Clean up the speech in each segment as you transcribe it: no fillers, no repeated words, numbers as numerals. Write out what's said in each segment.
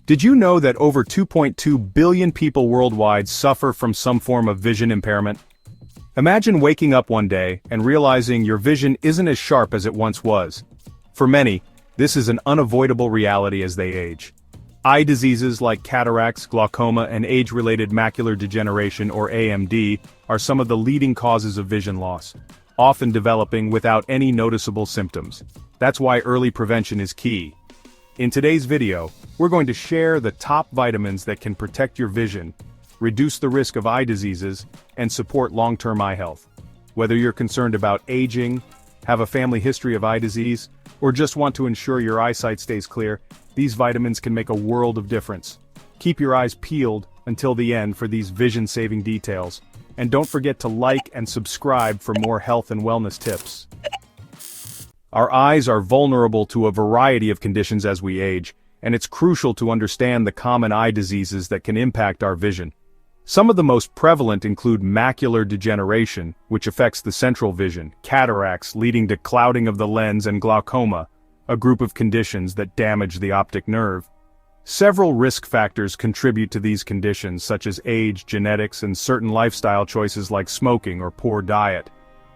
Did you know that over 2.2 billion people worldwide suffer from some form of vision impairment? Imagine waking up one day and realizing your vision isn't as sharp as it once was. For many, this is an unavoidable reality as they age. Eye diseases like cataracts, glaucoma, and age-related macular degeneration or AMD are some of the leading causes of vision loss, often developing without any noticeable symptoms. That's why early prevention is key. In today's video, we're going to share the top vitamins that can protect your vision, reduce the risk of eye diseases, and support long-term eye health. Whether you're concerned about aging, have a family history of eye disease, or just want to ensure your eyesight stays clear, these vitamins can make a world of difference. Keep your eyes peeled until the end for these vision-saving details, and don't forget to like and subscribe for more health and wellness tips. Our eyes are vulnerable to a variety of conditions as we age, and it's crucial to understand the common eye diseases that can impact our vision. Some of the most prevalent include macular degeneration, which affects the central vision, cataracts leading to clouding of the lens, and glaucoma, a group of conditions that damage the optic nerve. Several risk factors contribute to these conditions, such as age, genetics, and certain lifestyle choices like smoking or poor diet.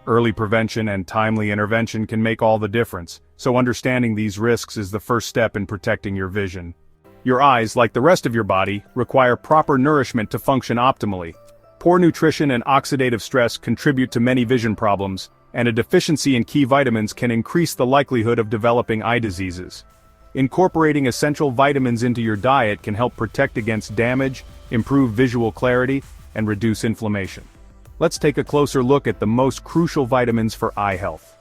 Early prevention and timely intervention can make all the difference, so understanding these risks is the first step in protecting your vision. Your eyes, like the rest of your body, require proper nourishment to function optimally. Poor nutrition and oxidative stress contribute to many vision problems, and a deficiency in key vitamins can increase the likelihood of developing eye diseases. Incorporating essential vitamins into your diet can help protect against damage, improve visual clarity, and reduce inflammation. Let's take a closer look at the most crucial vitamins for eye health.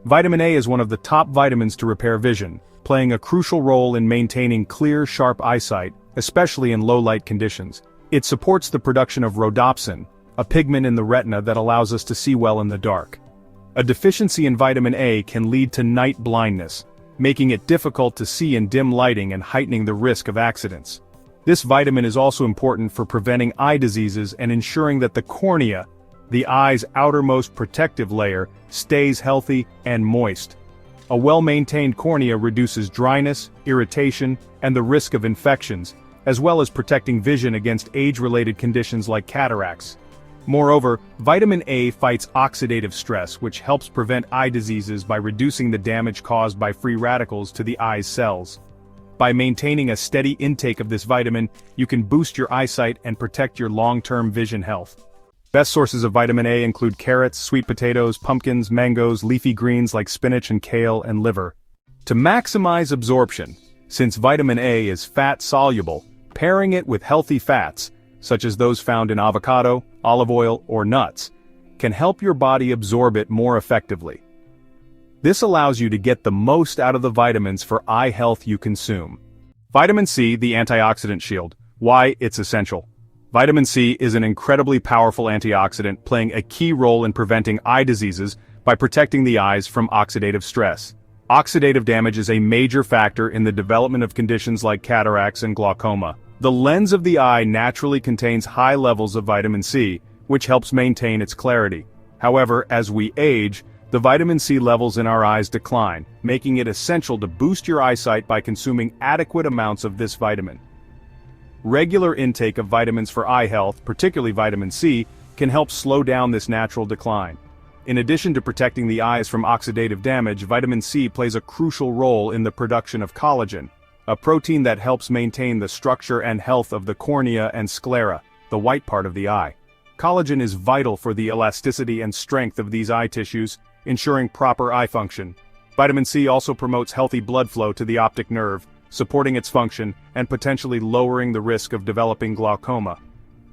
Vitamin A is one of the top vitamins to repair vision, playing a crucial role in maintaining clear, sharp eyesight, especially in low-light conditions. It supports the production of rhodopsin, a pigment in the retina that allows us to see well in the dark. A deficiency in vitamin A can lead to night blindness, making it difficult to see in dim lighting and heightening the risk of accidents. This vitamin is also important for preventing eye diseases and ensuring that the cornea, the eye's outermost protective layer, stays healthy and moist. A well-maintained cornea reduces dryness, irritation, and the risk of infections, as well as protecting vision against age-related conditions like cataracts. Moreover, vitamin A fights oxidative stress, which helps prevent eye diseases by reducing the damage caused by free radicals to the eye's cells. By maintaining a steady intake of this vitamin, you can boost your eyesight and protect your long-term vision health. Best sources of vitamin A include carrots, sweet potatoes, pumpkins, mangoes, leafy greens like spinach and kale, and liver. To maximize absorption, since vitamin A is fat-soluble, pairing it with healthy fats, such as those found in avocado, olive oil, or nuts, can help your body absorb it more effectively. This allows you to get the most out of the vitamins for eye health you consume. Vitamin C, the antioxidant shield. Why it's essential. Vitamin C is an incredibly powerful antioxidant playing a key role in preventing eye diseases by protecting the eyes from oxidative stress. Oxidative damage is a major factor in the development of conditions like cataracts and glaucoma. The lens of the eye naturally contains high levels of vitamin C, which helps maintain its clarity. However, as we age, the vitamin C levels in our eyes decline, making it essential to boost your eyesight by consuming adequate amounts of this vitamin. Regular intake of vitamins for eye health, particularly vitamin C, can help slow down this natural decline. In addition to protecting the eyes from oxidative damage, vitamin C plays a crucial role in the production of collagen, a protein that helps maintain the structure and health of the cornea and sclera, the white part of the eye. Collagen is vital for the elasticity and strength of these eye tissues, ensuring proper eye function. Vitamin C also promotes healthy blood flow to the optic nerve, supporting its function and potentially lowering the risk of developing glaucoma.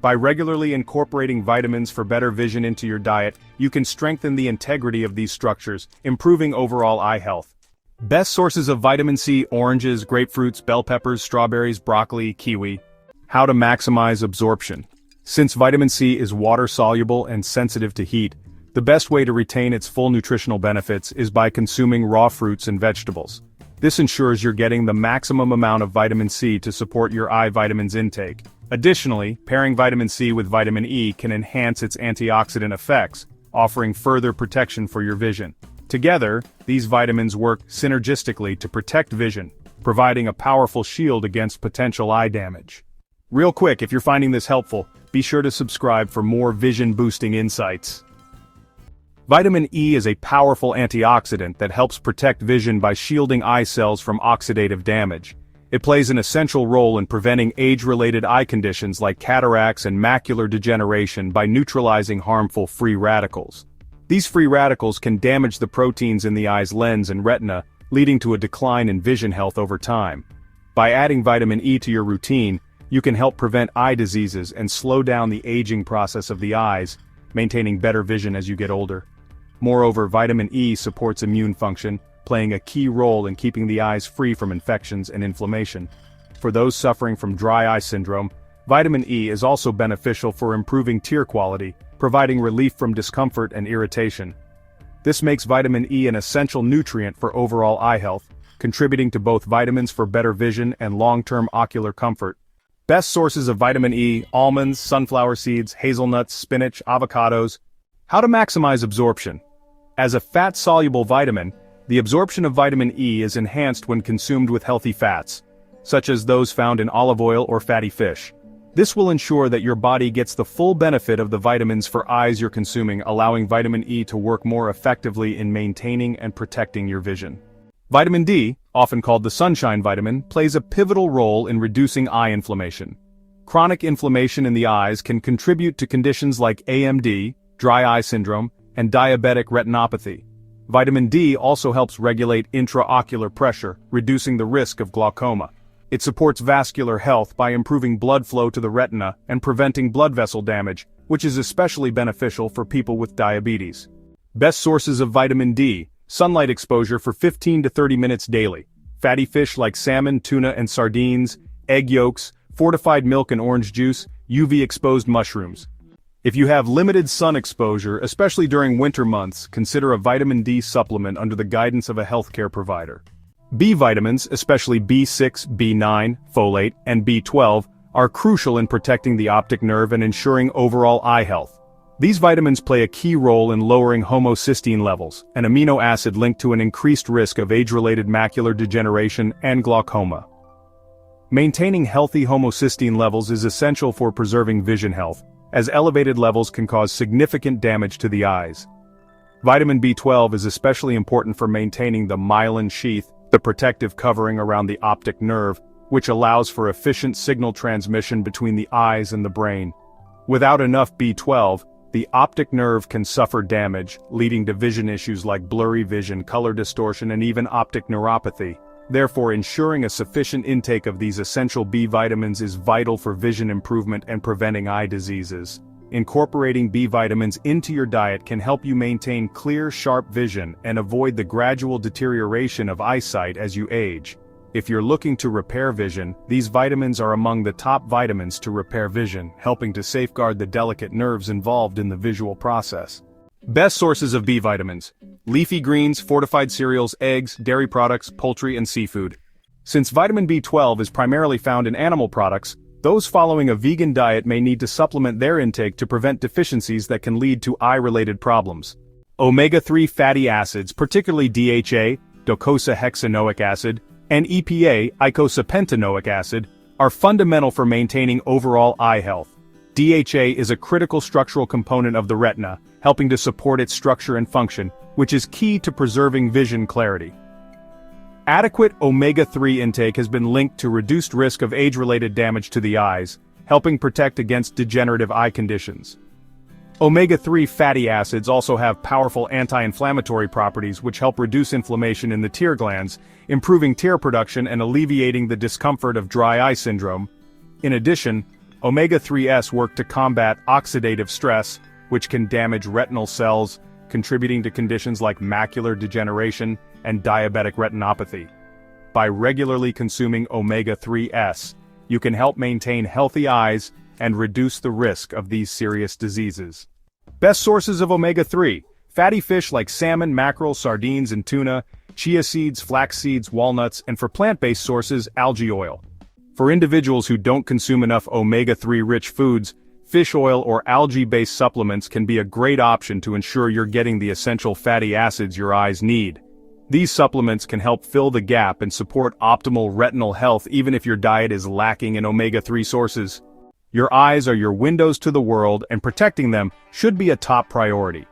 By regularly incorporating vitamins for better vision into your diet, you can strengthen the integrity of these structures, improving overall eye health. Best sources of vitamin C: oranges, grapefruits, bell peppers, strawberries, broccoli, kiwi. How to maximize absorption. Since vitamin C is water-soluble and sensitive to heat, the best way to retain its full nutritional benefits is by consuming raw fruits and vegetables. This ensures you're getting the maximum amount of vitamin C to support your eye vitamins intake. Additionally, pairing vitamin C with vitamin E can enhance its antioxidant effects, offering further protection for your vision. Together, these vitamins work synergistically to protect vision, providing a powerful shield against potential eye damage. Real quick, if you're finding this helpful, be sure to subscribe for more vision-boosting insights. Vitamin E is a powerful antioxidant that helps protect vision by shielding eye cells from oxidative damage. It plays an essential role in preventing age-related eye conditions like cataracts and macular degeneration by neutralizing harmful free radicals. These free radicals can damage the proteins in the eye's lens and retina, leading to a decline in vision health over time. By adding vitamin E to your routine, you can help prevent eye diseases and slow down the aging process of the eyes, maintaining better vision as you get older. Moreover, vitamin E supports immune function, playing a key role in keeping the eyes free from infections and inflammation. For those suffering from dry eye syndrome, vitamin E is also beneficial for improving tear quality, providing relief from discomfort and irritation. This makes vitamin E an essential nutrient for overall eye health, contributing to both vitamins for better vision and long-term ocular comfort. Best sources of vitamin E: almonds, sunflower seeds, hazelnuts, spinach, avocados. How to maximize absorption. As a fat-soluble vitamin, the absorption of vitamin E is enhanced when consumed with healthy fats, such as those found in olive oil or fatty fish. This will ensure that your body gets the full benefit of the vitamins for eyes you're consuming, allowing vitamin E to work more effectively in maintaining and protecting your vision. Vitamin D, often called the sunshine vitamin, plays a pivotal role in reducing eye inflammation. Chronic inflammation in the eyes can contribute to conditions like AMD, dry eye syndrome, and diabetic retinopathy. Vitamin D also helps regulate intraocular pressure, reducing the risk of glaucoma. It supports vascular health by improving blood flow to the retina and preventing blood vessel damage, which is especially beneficial for people with diabetes. Best sources of vitamin D: sunlight exposure for 15 to 30 minutes daily, fatty fish like salmon, tuna, and sardines, egg yolks, fortified milk and orange juice, UV-exposed mushrooms. If you have limited sun exposure, especially during winter months, consider a vitamin D supplement under the guidance of a healthcare provider. B vitamins, especially B6, B9, folate, and B12, are crucial in protecting the optic nerve and ensuring overall eye health. These vitamins play a key role in lowering homocysteine levels, an amino acid linked to an increased risk of age-related macular degeneration and glaucoma. Maintaining healthy homocysteine levels is essential for preserving vision health, as elevated levels can cause significant damage to the eyes. Vitamin B12 is especially important for maintaining the myelin sheath, the protective covering around the optic nerve, which allows for efficient signal transmission between the eyes and the brain. Without enough B12, the optic nerve can suffer damage, leading to vision issues like blurry vision, color distortion, and even optic neuropathy. Therefore, ensuring a sufficient intake of these essential B vitamins is vital for vision improvement and preventing eye diseases. Incorporating B vitamins into your diet can help you maintain clear, sharp vision and avoid the gradual deterioration of eyesight as you age. If you're looking to repair vision, these vitamins are among the top vitamins to repair vision, helping to safeguard the delicate nerves involved in the visual process. Best sources of B vitamins: leafy greens, fortified cereals, eggs, dairy products, poultry, and seafood. Since vitamin B12 is primarily found in animal products, those following a vegan diet may need to supplement their intake to prevent deficiencies that can lead to eye-related problems. Omega-3 fatty acids, particularly DHA, docosahexaenoic acid, and EPA, eicosapentaenoic acid, are fundamental for maintaining overall eye health. DHA is a critical structural component of the retina, helping to support its structure and function, which is key to preserving vision clarity. Adequate omega-3 intake has been linked to reduced risk of age-related damage to the eyes, helping protect against degenerative eye conditions. Omega-3 fatty acids also have powerful anti-inflammatory properties which help reduce inflammation in the tear glands, improving tear production and alleviating the discomfort of dry eye syndrome. In addition, omega-3s work to combat oxidative stress, which can damage retinal cells, contributing to conditions like macular degeneration and diabetic retinopathy. By regularly consuming omega-3s, you can help maintain healthy eyes and reduce the risk of these serious diseases. Best sources of omega-3: fatty fish like salmon, mackerel, sardines, and tuna, chia seeds, flax seeds, walnuts, and for plant-based sources, algae oil. For individuals who don't consume enough omega-3 rich foods, fish oil or algae-based supplements can be a great option to ensure you're getting the essential fatty acids your eyes need. These supplements can help fill the gap and support optimal retinal health even if your diet is lacking in omega-3 sources. Your eyes are your windows to the world, and protecting them should be a top priority.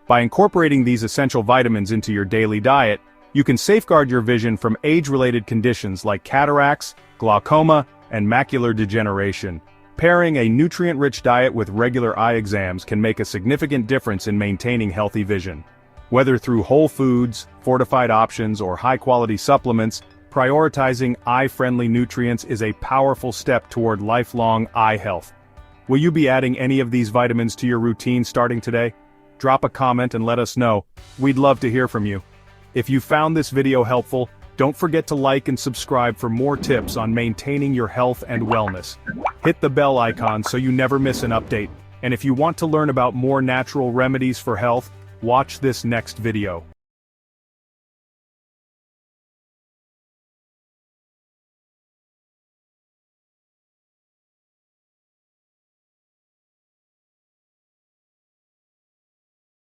By incorporating these essential vitamins into your daily diet, you can safeguard your vision from age-related conditions like cataracts, glaucoma, and macular degeneration. Pairing a nutrient-rich diet with regular eye exams can make a significant difference in maintaining healthy vision. Whether through whole foods, fortified options, or high-quality supplements, prioritizing eye-friendly nutrients is a powerful step toward lifelong eye health. Will you be adding any of these vitamins to your routine starting today? Drop a comment and let us know. We'd love to hear from you. If you found this video helpful, don't forget to like and subscribe for more tips on maintaining your health and wellness. Hit the bell icon so you never miss an update. And if you want to learn about more natural remedies for health, watch this next video.